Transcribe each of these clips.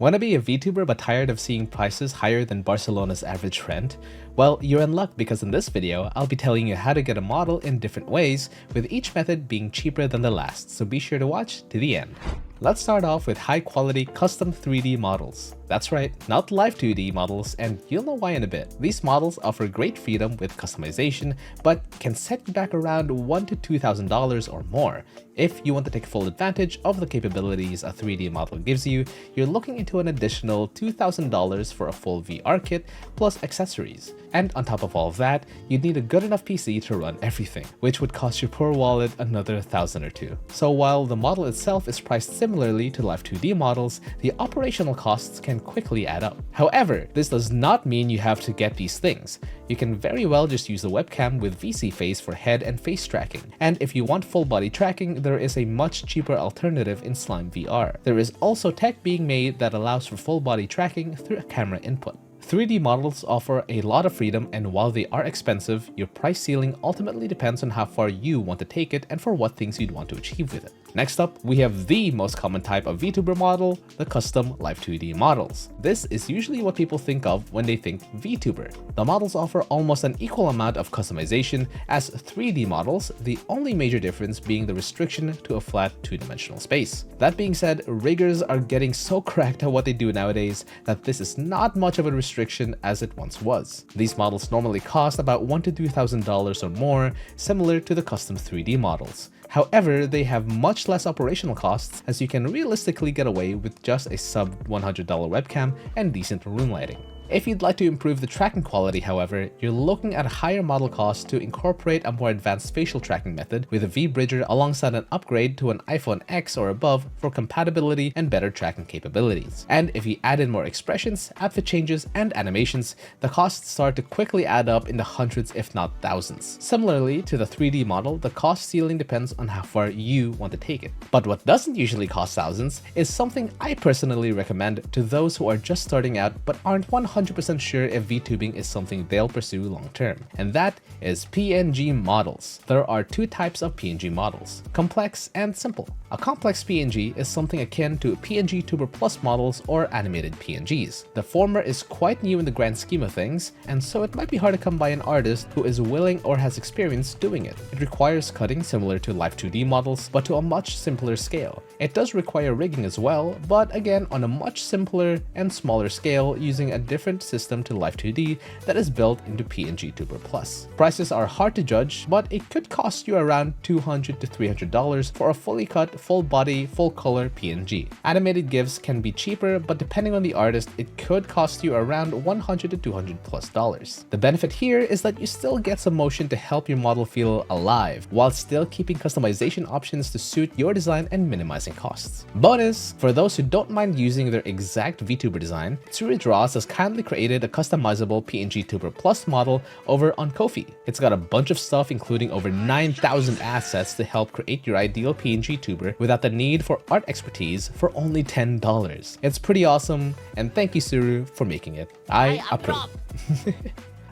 Wanna be a VTuber but tired of seeing prices higher than Barcelona's average rent? Well, you're in luck because in this video, I'll be telling you how to get a model in different ways, with each method being cheaper than the last, so be sure to watch to the end. Let's start off with high-quality custom 3D models. That's right, not live 2D models, and you'll know why in a bit. These models offer great freedom with customization, but can set you back around $1,000 to $2,000 or more. If you want to take full advantage of the capabilities a 3D model gives you, you're looking into an additional $2,000 for a full VR kit plus accessories. And on top of all of that, you'd need a good enough PC to run everything, which would cost your poor wallet another $1,000 or $2,000. So while the model itself is priced similarly to live 2D models, the operational costs can quickly add up. However, this does not mean you have to get these things. You can very well just use a webcam with VC face for head and face tracking. And if you want full body tracking, there is a much cheaper alternative in Slime VR. There is also tech being made that allows for full body tracking through a camera input. 3D models offer a lot of freedom, and while they are expensive, your price ceiling ultimately depends on how far you want to take it and for what things you'd want to achieve with it. Next up, we have the most common type of VTuber model, the custom live 2D models. This is usually what people think of when they think VTuber. The models offer almost an equal amount of customization as 3D models, the only major difference being the restriction to a flat two-dimensional space. That being said, riggers are getting so cracked at what they do nowadays that this is not much of a restriction as it once was. These models normally cost about $1,000 to $2,000 or more, similar to the custom 3D models. However, they have much less operational costs, as you can realistically get away with just a sub $100 webcam and decent room lighting. If you'd like to improve the tracking quality, however, you're looking at a higher model cost to incorporate a more advanced facial tracking method with a V-Bridger alongside an upgrade to an iPhone X or above for compatibility and better tracking capabilities. And if you add in more expressions, outfit changes, and animations, the costs start to quickly add up in the hundreds if not thousands. Similarly to the 3D model, the cost ceiling depends on how far you want to take it. But what doesn't usually cost thousands is something I personally recommend to those who are just starting out but aren't 100% sure if VTubing is something they'll pursue long term, and that is PNG models. There are two types of PNG models, complex and simple. A complex PNG is something akin to PNGTuber Plus models or animated PNGs. The former is quite new in the grand scheme of things, and so it might be hard to come by an artist who is willing or has experience doing it. It requires cutting similar to live 2D models, but to a much simpler scale. It does require rigging as well, but again on a much simpler and smaller scale using a different system to live 2D that is built into PNGTuber Plus. Prices are hard to judge, but it could cost you around $200 to $300 for a fully cut, full body, full color PNG. Animated GIFs can be cheaper, but depending on the artist, it could cost you around $100 to $200+. The benefit here is that you still get some motion to help your model feel alive, while still keeping customization options to suit your design and minimizing costs. Bonus! For those who don't mind using their exact VTuber design, Surafin has kindly created a customizable PNGTuber Plus model over on Ko-fi. It's got a bunch of stuff including over 9,000 assets to help create your ideal PNGTuber without the need for art expertise for only $10. It's pretty awesome, and thank you Suru for making it. I approve.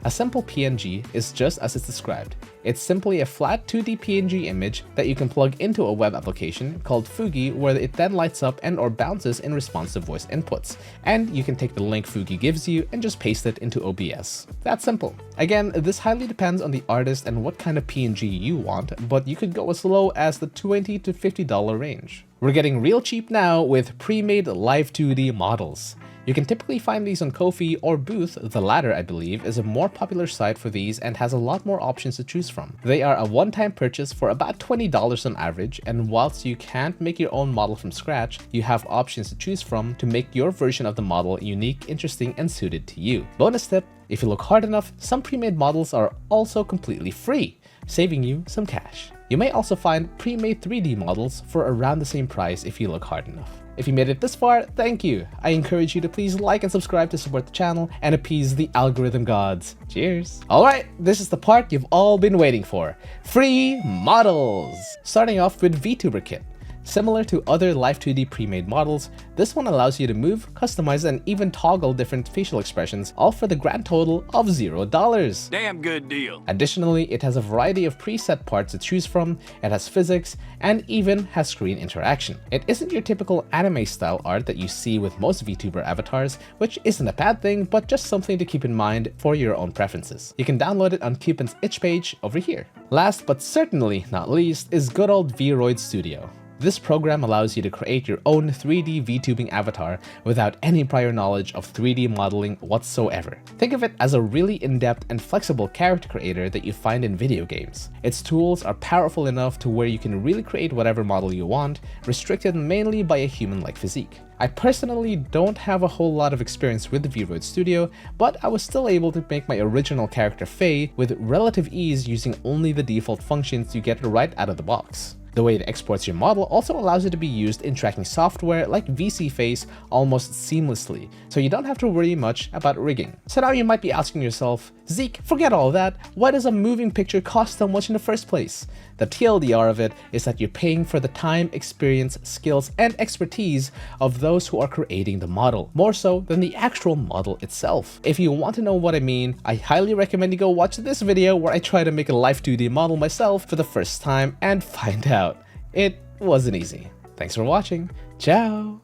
A simple PNG is just as it's described. It's simply a flat 2D PNG image that you can plug into a web application called Fugi, where it then lights up and or bounces in response to voice inputs. And you can take the link Fugi gives you and just paste it into OBS. That's simple. Again, this highly depends on the artist and what kind of PNG you want, but you could go as low as the $20 to $50 range. We're getting real cheap now with pre-made live 2D models. You can typically find these on Ko-fi or Booth. The latter, I believe, is a more popular site for these and has a lot more options to choose from. They are a one-time purchase for about $20 on average, and whilst you can't make your own model from scratch, you have options to choose from to make your version of the model unique, interesting, and suited to you. Bonus tip, if you look hard enough, some pre-made models are also completely free, saving you some cash. You may also find pre-made 3D models for around the same price if you look hard enough. If you made it this far, thank you. I encourage you to please like and subscribe to support the channel and appease the algorithm gods. Cheers. Alright, this is the part you've all been waiting for. Free models! Starting off with VTuber Kit. Similar to other Live 2D pre-made models, this one allows you to move, customize, and even toggle different facial expressions, all for the grand total of $0. Damn good deal. Additionally, it has a variety of preset parts to choose from, it has physics, and even has screen interaction. It isn't your typical anime style art that you see with most VTuber avatars, which isn't a bad thing, but just something to keep in mind for your own preferences. You can download it on Cupid's itch page over here. Last but certainly not least is good old Vroid Studio. This program allows you to create your own 3D VTubing avatar without any prior knowledge of 3D modeling whatsoever. Think of it as a really in-depth and flexible character creator that you find in video games. Its tools are powerful enough to where you can really create whatever model you want, restricted mainly by a human-like physique. I personally don't have a whole lot of experience with the VTuber Studio, but I was still able to make my original character Faye with relative ease using only the default functions you get right out of the box. The way it exports your model also allows it to be used in tracking software like VC Face almost seamlessly, so you don't have to worry much about rigging. So now you might be asking yourself, Zeke, forget all that, why does a moving picture cost so much in the first place? The TLDR of it is that you're paying for the time, experience, skills, and expertise of those who are creating the model, more so than the actual model itself. If you want to know what I mean, I highly recommend you go watch this video where I try to make a Live 2D model myself for the first time and find out. It wasn't easy. Thanks for watching. Ciao!